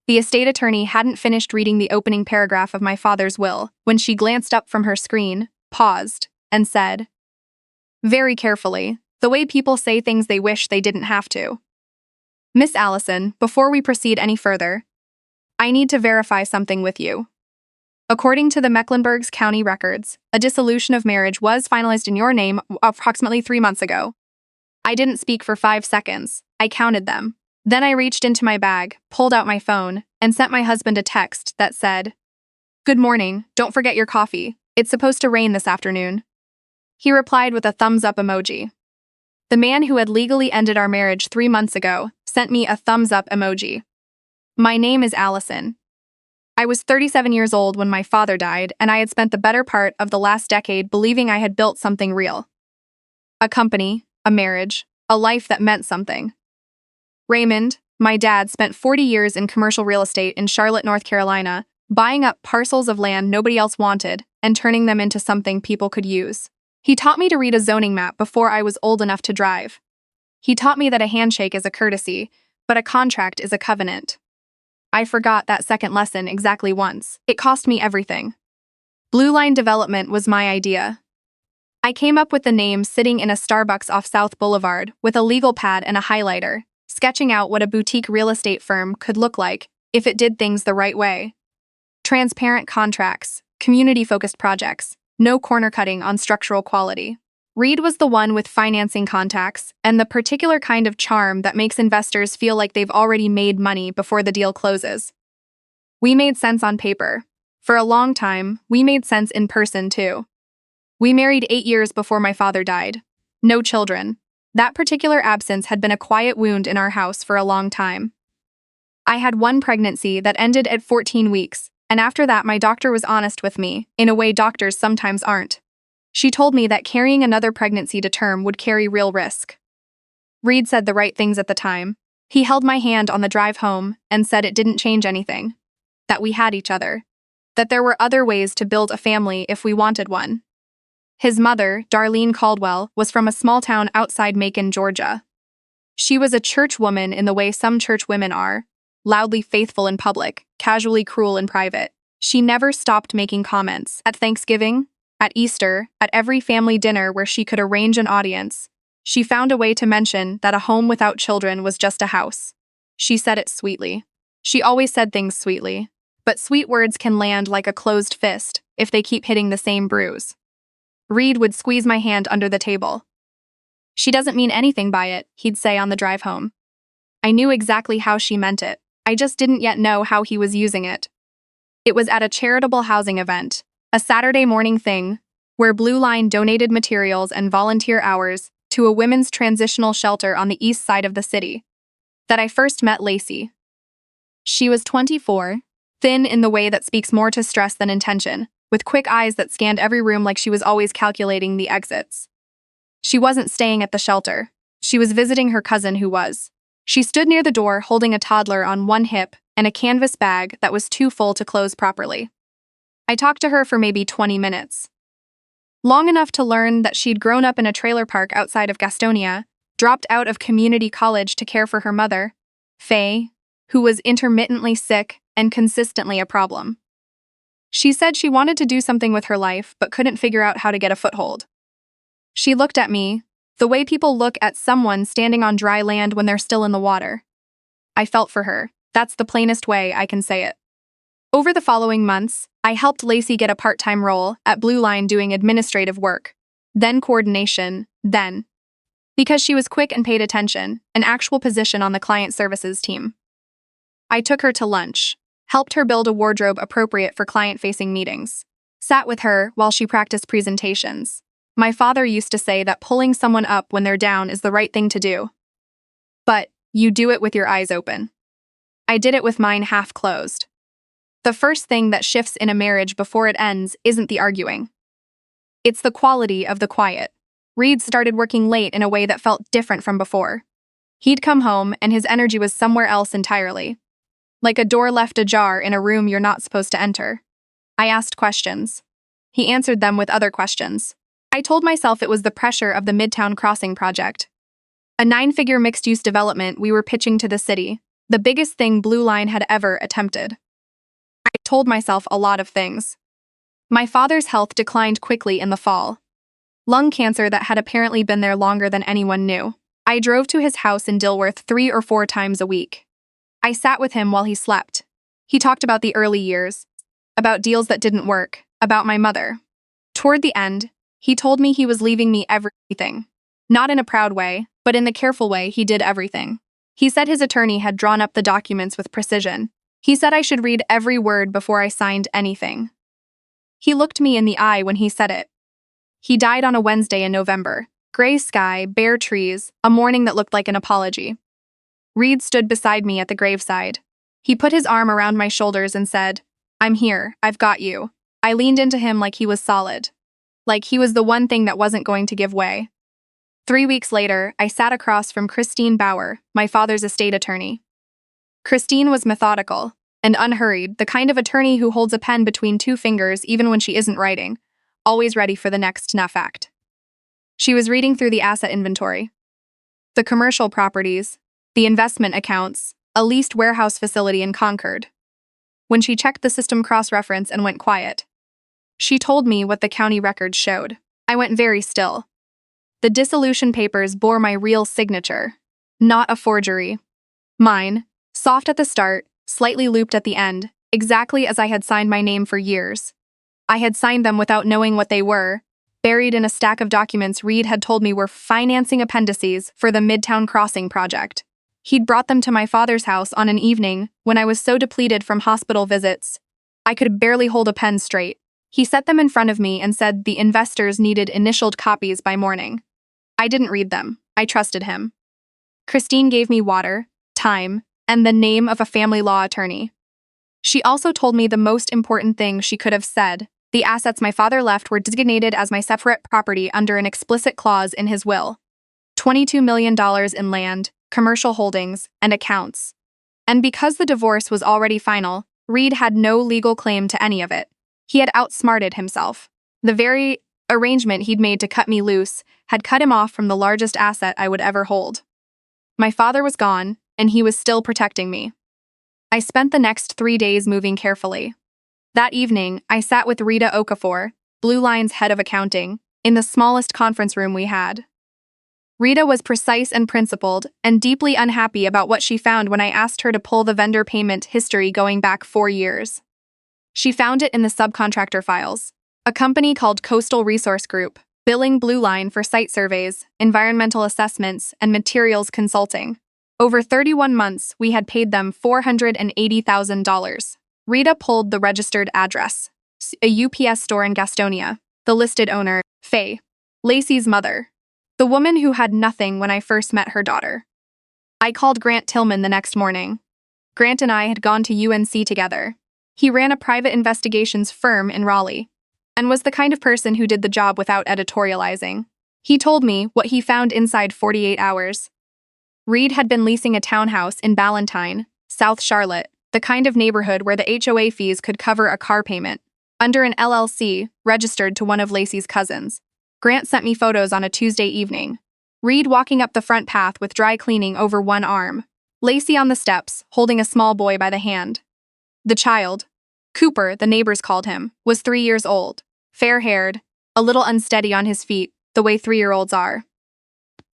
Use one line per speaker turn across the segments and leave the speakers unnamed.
The estate attorney hadn't finished reading the opening paragraph of my father's will when she glanced up from her screen, paused, and said, very carefully, the way people say things they wish they didn't have to. Miss Allison, before we proceed any further, I need to verify something with you. According to the Mecklenburg's county records, a dissolution of marriage was finalized in your name approximately 3 months ago. I didn't speak for 5 seconds. I counted them. Then I reached into my bag, pulled out my phone, and sent my husband a text that said, "Good morning, don't forget your coffee. It's supposed to rain this afternoon." He replied with a thumbs-up emoji. The man who had legally ended our marriage 3 months ago sent me a thumbs-up emoji. My name is Allison. I was 37 years old when my father died, and I had spent the better part of the last decade believing I had built something real. A company, a marriage, a life that meant something. Raymond, my dad, spent 40 years in commercial real estate in Charlotte, North Carolina, buying up parcels of land nobody else wanted and turning them into something people could use. He taught me to read a zoning map before I was old enough to drive. He taught me that a handshake is a courtesy, but a contract is a covenant. I forgot that second lesson exactly once. It cost me everything. Blue Line Development was my idea. I came up with the name sitting in a Starbucks off South Boulevard with a legal pad and a highlighter, sketching out what a boutique real estate firm could look like if it did things the right way. Transparent contracts, community-focused projects, no corner-cutting on structural quality. Reed was the one with financing contacts and the particular kind of charm that makes investors feel like they've already made money before the deal closes. We made sense on paper. For a long time, we made sense in person too. We married 8 years before my father died. No children. That particular absence had been a quiet wound in our house for a long time. I had one pregnancy that ended at 14 weeks, and after that my doctor was honest with me, in a way doctors sometimes aren't. She told me that carrying another pregnancy to term would carry real risk. Reed said the right things at the time. He held my hand on the drive home and said it didn't change anything. That we had each other. That there were other ways to build a family if we wanted one. His mother, Darlene Caldwell, was from a small town outside Macon, Georgia. She was a church woman in the way some church women are, loudly faithful in public, casually cruel in private. She never stopped making comments. At Thanksgiving, at Easter, at every family dinner where she could arrange an audience, she found a way to mention that a home without children was just a house. She said it sweetly. She always said things sweetly, but sweet words can land like a closed fist if they keep hitting the same bruise. Reed would squeeze my hand under the table. She doesn't mean anything by it, he'd say on the drive home. I knew exactly how she meant it. I just didn't yet know how he was using it. It was at a charitable housing event, a Saturday morning thing, where Blue Line donated materials and volunteer hours to a women's transitional shelter on the east side of the city, that I first met Lacey. She was 24, thin in the way that speaks more to stress than intention, with quick eyes that scanned every room like she was always calculating the exits. She wasn't staying at the shelter. She was visiting her cousin who was. She stood near the door holding a toddler on one hip and a canvas bag that was too full to close properly. I talked to her for maybe 20 minutes. Long enough to learn that she'd grown up in a trailer park outside of Gastonia, dropped out of community college to care for her mother, Faye, who was intermittently sick and consistently a problem. She said she wanted to do something with her life but couldn't figure out how to get a foothold. She looked at me, the way people look at someone standing on dry land when they're still in the water. I felt for her. That's the plainest way I can say it. Over the following months, I helped Lacey get a part-time role at Blue Line doing administrative work, then coordination, then, because she was quick and paid attention, an actual position on the client services team. I took her to lunch, helped her build a wardrobe appropriate for client-facing meetings, sat with her while she practiced presentations. My father used to say that pulling someone up when they're down is the right thing to do. But you do it with your eyes open. I did it with mine half closed. The first thing that shifts in a marriage before it ends isn't the arguing. It's the quality of the quiet. Reed started working late in a way that felt different from before. He'd come home and his energy was somewhere else entirely. Like a door left ajar in a room you're not supposed to enter. I asked questions. He answered them with other questions. I told myself it was the pressure of the Midtown Crossing project. A 9-figure mixed-use development we were pitching to the city, The biggest thing Blue Line had ever attempted. I told myself a lot of things. My father's health declined quickly in the fall. Lung cancer that had apparently been there longer than anyone knew. I drove to his house in Dilworth 3 or 4 times a week. I sat with him while he slept. He talked about the early years, about deals that didn't work, about my mother. Toward the end, he told me he was leaving me everything. Not in a proud way, but in the careful way he did everything. He said his attorney had drawn up the documents with precision. He said I should read every word before I signed anything. He looked me in the eye when he said it. He died on a Wednesday in November. Gray sky, bare trees, a morning that looked like an apology. Reed stood beside me at the graveside. He put his arm around my shoulders and said, "I'm here, I've got you." I leaned into him like he was solid. Like he was the one thing that wasn't going to give way. 3 weeks later, I sat across from Christine Bauer, my father's estate attorney. Christine was methodical and unhurried, the kind of attorney who holds a pen between 2 fingers even when she isn't writing, always ready for the next snuff act. She was reading through the asset inventory. The commercial properties, the investment accounts, a leased warehouse facility in Concord. When she checked the system cross-reference and went quiet, she told me what the county records showed. I went very still. The dissolution papers bore my real signature, not a forgery. Mine, soft at the start, slightly looped at the end, exactly as I had signed my name for years. I had signed them without knowing what they were, buried in a stack of documents Reed had told me were financing appendices for the Midtown Crossing project. He'd brought them to my father's house on an evening when I was so depleted from hospital visits, I could barely hold a pen straight. He set them in front of me and said the investors needed initialed copies by morning. I didn't read them. I trusted him. Christine gave me water, time, and the name of a family law attorney. She also told me the most important thing she could have said. The assets my father left were designated as my separate property under an explicit clause in his will. $22 million in land, commercial holdings, and accounts. And because the divorce was already final, Reed had no legal claim to any of it. He had outsmarted himself. The very arrangement he'd made to cut me loose had cut him off from the largest asset I would ever hold. My father was gone, and he was still protecting me. I spent the next 3 days moving carefully. That evening, I sat with Rita Okafor, Blue Line's head of accounting, in the smallest conference room we had. Rita was precise and principled, and deeply unhappy about what she found when I asked her to pull the vendor payment history going back 4 years. She found it in the subcontractor files. A company called Coastal Resource Group, billing Blue Line for site surveys, environmental assessments, and materials consulting. Over 31 months, we had paid them $480,000. Rita pulled the registered address, a UPS store in Gastonia. The listed owner, Faye, Lacey's mother, the woman who had nothing when I first met her daughter. I called Grant Tillman the next morning. Grant and I had gone to UNC together. He ran a private investigations firm in Raleigh, and was the kind of person who did the job without editorializing. He told me what he found inside 48 hours. Reed had been leasing a townhouse in Ballantyne, South Charlotte, the kind of neighborhood where the HOA fees could cover a car payment, under an LLC registered to one of Lacey's cousins. Grant sent me photos on a Tuesday evening. Reed walking up the front path with dry cleaning over one arm. Lacey on the steps, holding a small boy by the hand. The child, Cooper, the neighbors called him, was 3 years old, fair-haired, a little unsteady on his feet, the way 3-year-olds are.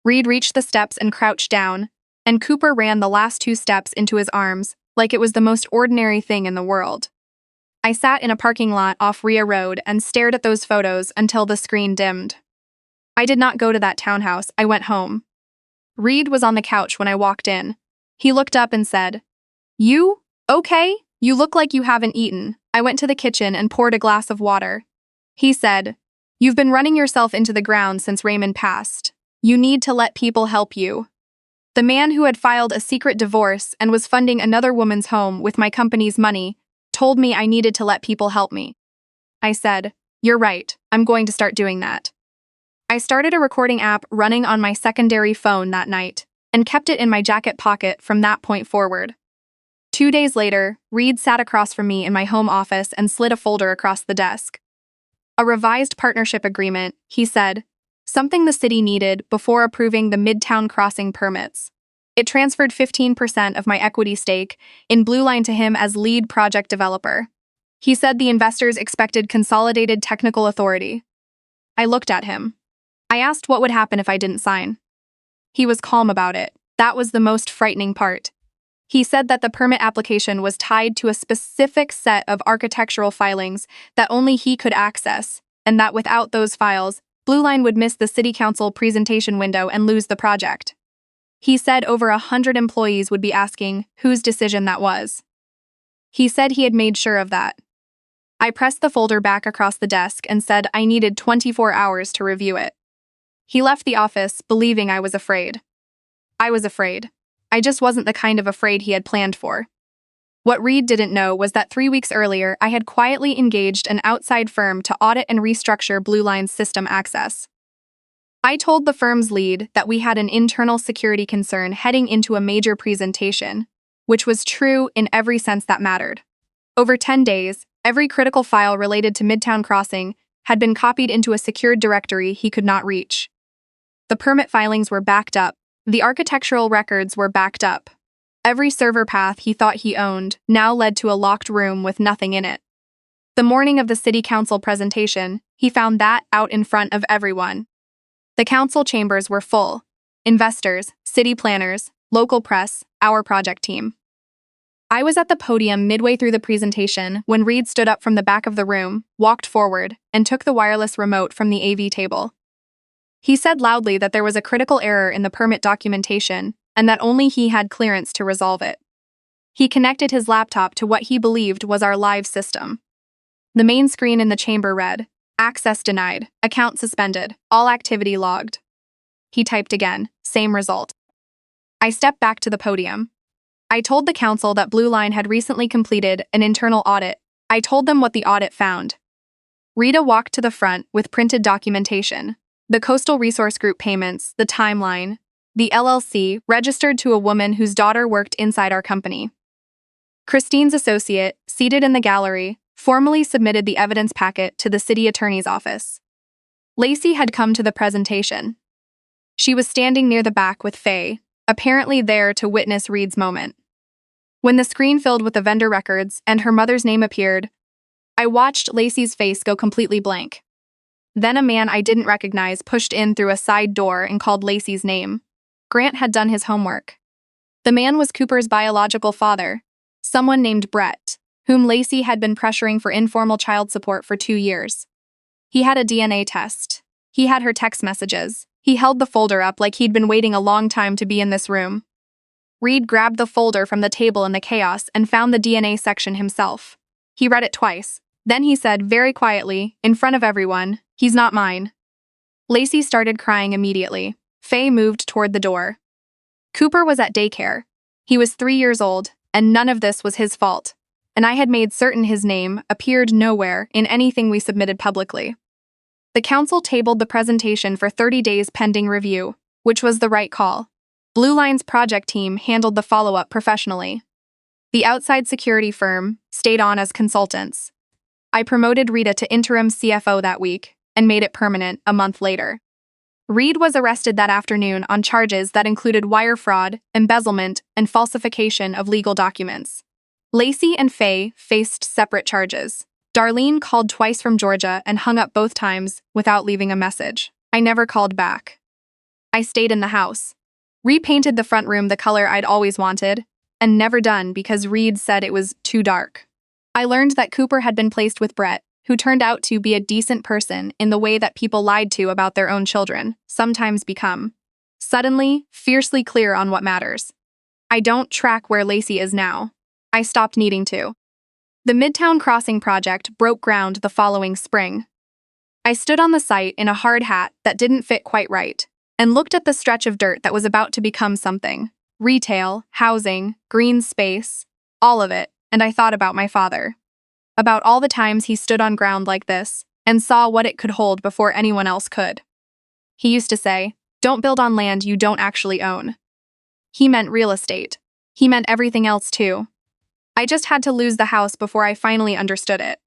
Reed reached the steps and crouched down, and Cooper ran the last 2 steps into his arms, like it was the most ordinary thing in the world. I sat in a parking lot off Rhea Road and stared at those photos until the screen dimmed. I did not go to that townhouse, I went home. Reed was on the couch when I walked in. He looked up and said, "You, okay? You look like you haven't eaten." I went to the kitchen and poured a glass of water. He said, "You've been running yourself into the ground since Raymond passed. You need to let people help you." The man who had filed a secret divorce and was funding another woman's home with my company's money told me I needed to let people help me. I said, "You're right, I'm going to start doing that." I started a recording app running on my secondary phone that night, and kept it in my jacket pocket from that point forward. 2 days later, Reed sat across from me in my home office and slid a folder across the desk. A revised partnership agreement, he said, something the city needed before approving the Midtown Crossing permits. It transferred 15% of my equity stake in Blue Line to him as lead project developer. He said the investors expected consolidated technical authority. I looked at him. I asked what would happen if I didn't sign. He was calm about it. That was the most frightening part. He said that the permit application was tied to a specific set of architectural filings that only he could access, and that without those files, Blue Line would miss the city council presentation window and lose the project. He said over 100 employees would be asking whose decision that was. He said he had made sure of that. I pressed the folder back across the desk and said I needed 24 hours to review it. He left the office, believing I was afraid. I was afraid. I just wasn't the kind of afraid he had planned for. What Reed didn't know was that 3 weeks earlier, I had quietly engaged an outside firm to audit and restructure Blue Line's system access. I told the firm's lead that we had an internal security concern heading into a major presentation, which was true in every sense that mattered. Over 10 days, every critical file related to Midtown Crossing had been copied into a secured directory he could not reach. The permit filings were backed up. The architectural records were backed up. Every server path he thought he owned now led to a locked room with nothing in it. The morning of the city council presentation, he found that out in front of everyone. The council chambers were full. Investors, city planners, local press, our project team. I was at the podium midway through the presentation when Reed stood up from the back of the room, walked forward, and took the wireless remote from the AV table. He said loudly that there was a critical error in the permit documentation and that only he had clearance to resolve it. He connected his laptop to what he believed was our live system. The main screen in the chamber read, "Access denied, account suspended, all activity logged." He typed again, same result. I stepped back to the podium. I told the council that Blue Line had recently completed an internal audit. I told them what the audit found. Rita walked to the front with printed documentation. The Coastal Resource Group payments, the timeline, the LLC registered to a woman whose daughter worked inside our company. Christine's associate, seated in the gallery, formally submitted the evidence packet to the city attorney's office. Lacey had come to the presentation. She was standing near the back with Faye, apparently there to witness Reed's moment. When the screen filled with the vendor records and her mother's name appeared, I watched Lacey's face go completely blank. Then a man I didn't recognize pushed in through a side door and called Lacey's name. Grant had done his homework. The man was Cooper's biological father, someone named Brett, whom Lacey had been pressuring for informal child support for 2 years. He had a DNA test. He had her text messages. He held the folder up like he'd been waiting a long time to be in this room. Reed grabbed the folder from the table in the chaos and found the DNA section himself. He read it twice. Then he said very quietly, in front of everyone, "He's not mine." Lacey started crying immediately. Faye moved toward the door. Cooper was at daycare. He was 3 years old, and none of this was his fault. And I had made certain his name appeared nowhere in anything we submitted publicly. The council tabled the presentation for 30 days pending review, which was the right call. Blue Line's project team handled the follow-up professionally. The outside security firm stayed on as consultants. I promoted Rita to interim CFO that week and made it permanent a month later. Reed was arrested that afternoon on charges that included wire fraud, embezzlement, and falsification of legal documents. Lacey and Faye faced separate charges. Darlene called twice from Georgia and hung up both times without leaving a message. I never called back. I stayed in the house. Repainted the front room the color I'd always wanted, and never done because Reed said it was too dark. I learned that Cooper had been placed with Brett, who turned out to be a decent person in the way that people lied to about their own children, sometimes become. Suddenly, fiercely clear on what matters. I don't track where Lacey is now. I stopped needing to. The Midtown Crossing project broke ground the following spring. I stood on the site in a hard hat that didn't fit quite right, and looked at the stretch of dirt that was about to become something. Retail, housing, green space, all of it, and I thought about my father. About all the times he stood on ground like this, and saw what it could hold before anyone else could. He used to say, "Don't build on land you don't actually own." He meant real estate. He meant everything else too. I just had to lose the house before I finally understood it.